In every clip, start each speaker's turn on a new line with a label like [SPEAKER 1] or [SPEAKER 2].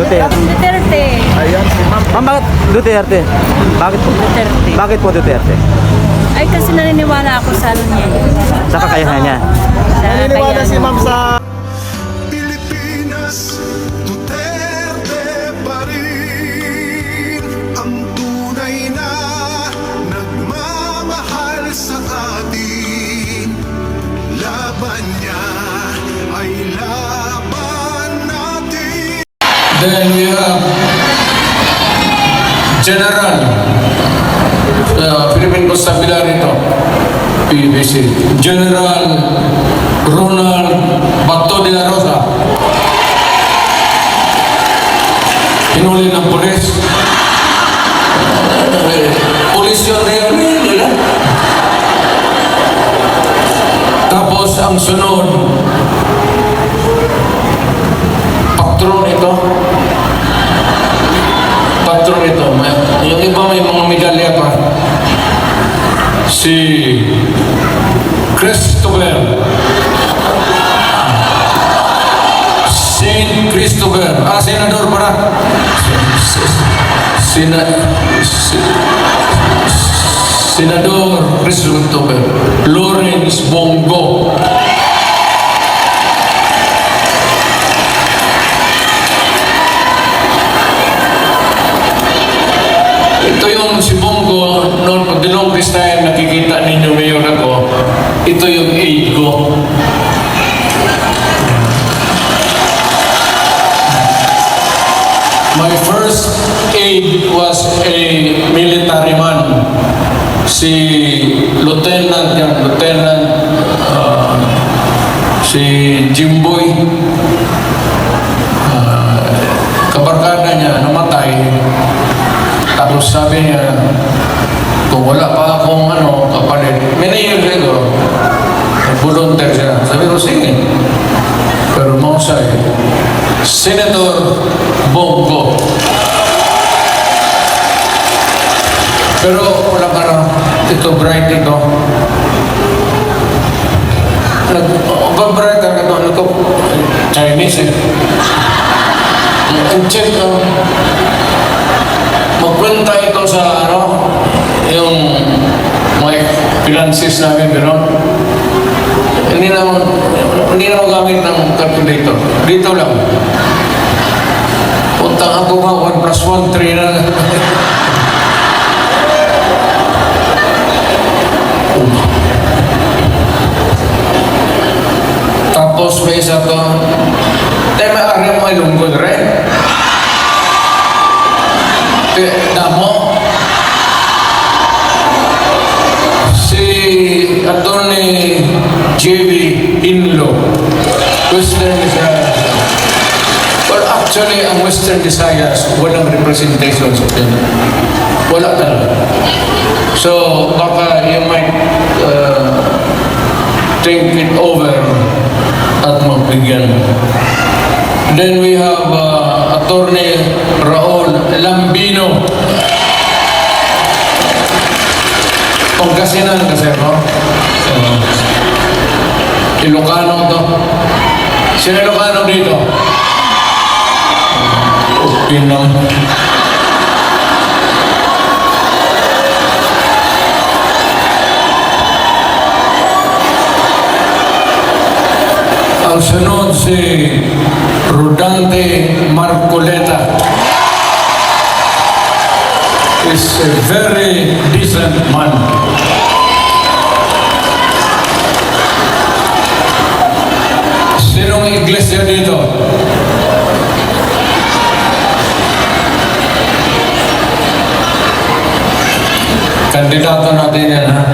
[SPEAKER 1] Duterte.
[SPEAKER 2] Duterte.
[SPEAKER 3] Ayan, si ma'am.
[SPEAKER 1] Ma'am, bakit Duterte? Bakit po?
[SPEAKER 2] Duterte.
[SPEAKER 1] Bakit po Duterte?
[SPEAKER 2] Ay, kasi naniniwala ako sa ano niya.
[SPEAKER 1] Sa kakayahan niya.
[SPEAKER 2] Sa
[SPEAKER 3] Naniniwala
[SPEAKER 2] kaya-
[SPEAKER 3] si ma'am sa
[SPEAKER 4] Pilipinas, Duterte pa rin ang tunay na nagmamahal sa atin. Laban niya ay laban natin.
[SPEAKER 5] Then we have General Philippine Constabulary ito, PBC. General Ronald Bato de la Rosa. Hinuli ng pulis. Pulis yun na yun. Tapos ang sunod, patron ito. Patron ito. Yung iba may mga medalya pa. Si Christopher. Saint Christopher. Senador para. Senador Christopher. Lawrence Bongo. Ito yung si Bongo, noon pag the longest time nakikita ninyo mayor ako, ito yung aid ko. My first aide was a military man. Si Lieutenant, si Jimboy. Kabarkada niya, namatay. Tapos sabi niya, kung wala pa akong kapalit, many years ago, volunteer siya. Sabi ko, sige. Pero mausay, Senator Bongo. Pero wala ka na, ito bright ito. Bright ka ito, Chinese eh. Ang check magpunta ito sa yung mga finances namin, pero hindi na magamit ng calculator. Dito lang. Punta ako nga, 1 plus 1, 3 na. Tapos may isa to, tema ari mo ay lungkod rin. Damo. Si Attorney J.B. Inlo, Western Visayas. Well, actually, ang Western Visayas, walang representation sa atin. Wala talaga. So, baka you might take it over at magbigyan. Then we have Attorney Raul Lambino. Pangasinan kasi, no? Ilocano to. Sino Ilocano dito? Pinang. Ang sunod si Rodante Marcoleta. Is a very decent man. Sinong iglesia dito? Kandidato natin yan, ha?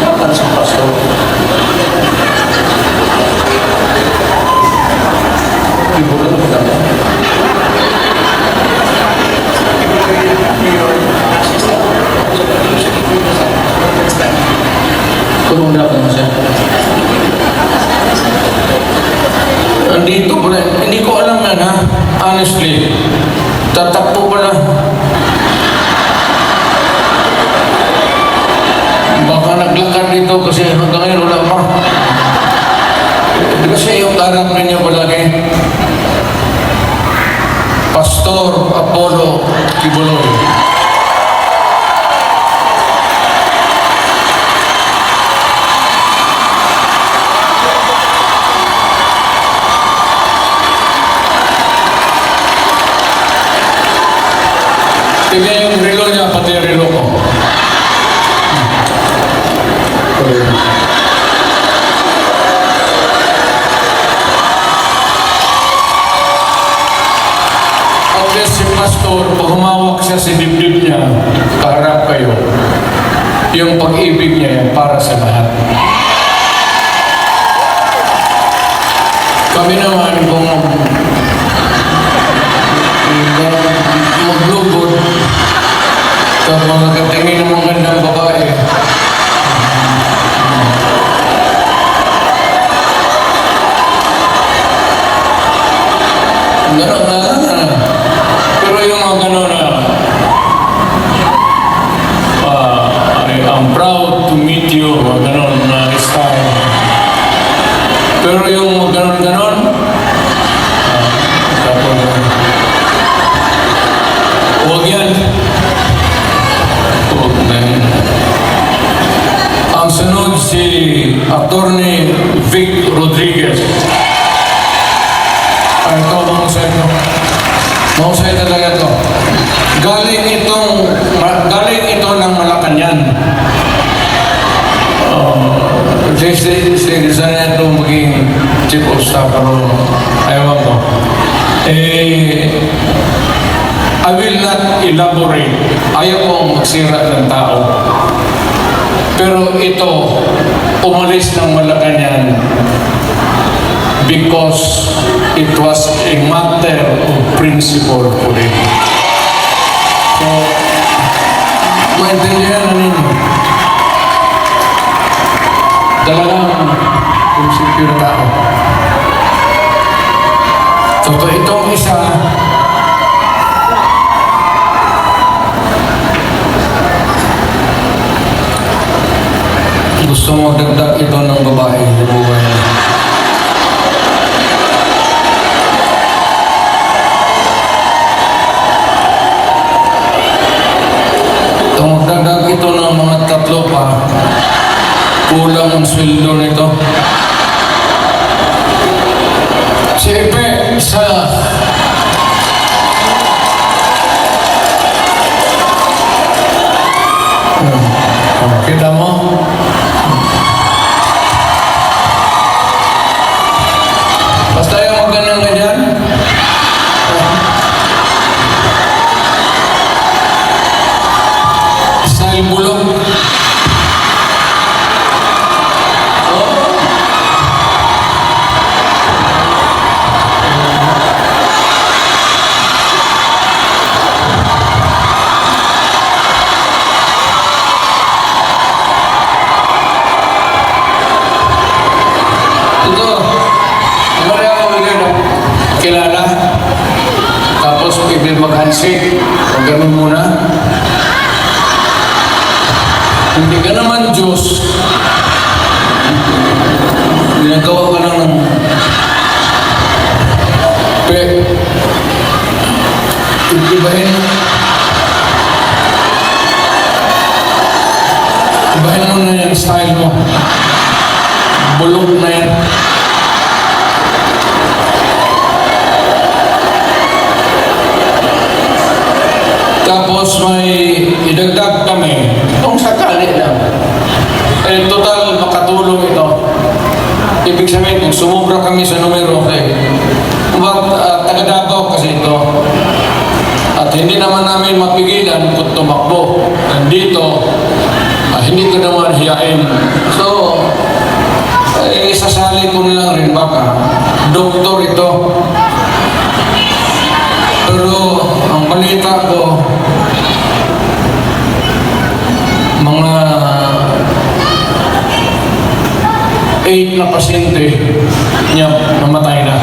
[SPEAKER 5] Dapat sa pastor. Ibulan mo naman. Kurang dapat siya. Nandito pala. naglakad dito kasi hanggang ngayon wala pa. Kasi yung harap ninyo palagi, Pastor Apollo Kibuloy. Tignan yung relo niya, pati yung relo ko. At least si Pastor, pag humawak siya sa dibdib niya, kaharap kayo, yung pag-ibig niya yan para sa lahat. Kami naman kung maglugod sa mga katingin ng mga gandang babae. Pero yung mga gano'n na I'm proud to meet you, mga gano'n na style. Pero yung mga gano'n-gano'n, huwag yan. Huwag na yan. Ang sunod si Attorney Vic Rodriguez. Ito, mahusay ito. Mahusay talaga ito. Galing ito ng Malacanang. Isa na ito maging chief of staff, pero ayaw ko. I will not elaborate. Ayaw kong magsira ng tao. Pero ito, umalis ng Malacanang because it was a matter of principle for him. So, maintindihan na ninyo. Talagang prinsipyo na tao. So, itong isa, gusto mo magdagdag ito ng babae sa buhay niya. Magdagdag ito ng mga 3 pa, kulang ang sweldo nito. Si Epe sa kita mo? Basta yung magandang ganyan. Style bulong. Kilala, tapos pwede mag-handshake, o ganun muna. Hindi ka naman Diyos, ginagawa ka ng ibahin mo na yung style mo, bulog na yan. Tapos may idagdag kami, kung sakali lang. Total makatulong ito. Ibig sabihin, kung sumubra kami sa numero, taga-Davao kasi ito. At hindi naman namin mapigilan kung tumakbo. Nandito, hindi ko naman hiyain. So, isasali ko lang rin baka. Doktor ito. Pero ang balita ko, mga 8 na pasyente niya namatay na.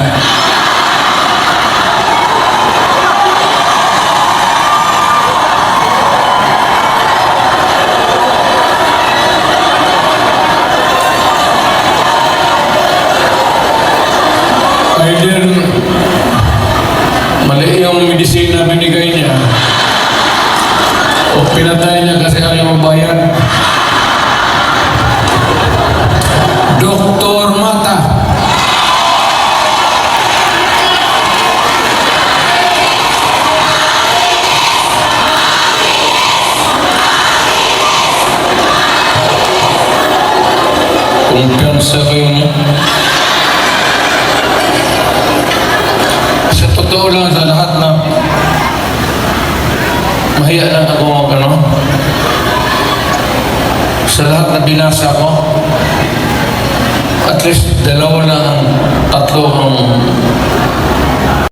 [SPEAKER 5] Either mali yung medisina na binigay niya o pinatay niya kasi ayaw magbayad. Dr. Mata. Kumpiyansa kayo niya. Sa totoo lang sa lahat na mahiya lang ako ano, sa lahat na binasa ko, at least 2 lang, 3 ang